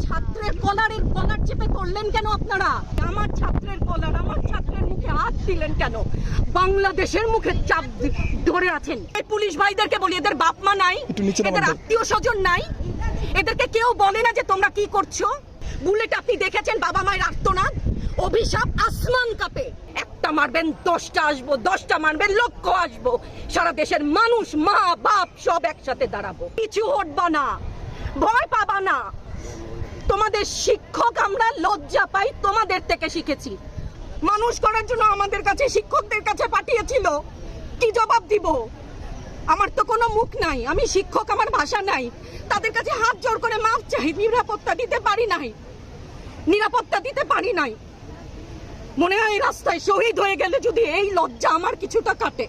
ছাত্রের কলার চেপে ধরলেন কেন আপনারা? আমার ছাত্রের কলার, আমার ছাত্রের মুখে হাত দিলেন কেন? বাংলাদেশের মুখে চাপ ধরে আছেন। এই পুলিশ ভাইদেরকে বলি, এদের বাপ মা নাই, এদের আত্মীয় স্বজন নাই, এদেরকে কেউ বলে না যে তোমরা কি করছো? বুলেট আপনি দেখেছেন? বাবা মায়ের আর্তনাদ, অভিশাপ, আসমান কাঁপে। একটা মারবেন 10টা আসবো, 10টা মারবেন লক্ষ আসবো। সারা দেশের মানুষ, মা বাপ সব একসাথে দাঁড়াবো। কিছু হটবা না, ভয় পাবা না। তোমাদের শিক্ষক আমরা লজ্জা পাই, তোমাদের থেকে শিখেছি। মানুষ করার জন্য আমাদের কাছে, শিক্ষকদের কাছে পাঠিয়েছিল, কি জবাব দিব? আমার তো কোনো মুখ নাই, আমি শিক্ষক, আমার ভাষা নাই। তাদের কাছে হাত জোর করে মাফ চাই, নিরাপত্তা দিতে পারি নাই। মনে হয় রাস্তায় শহীদ হয়ে গেলে যদি এই লজ্জা আমার কিছুটা কাটে।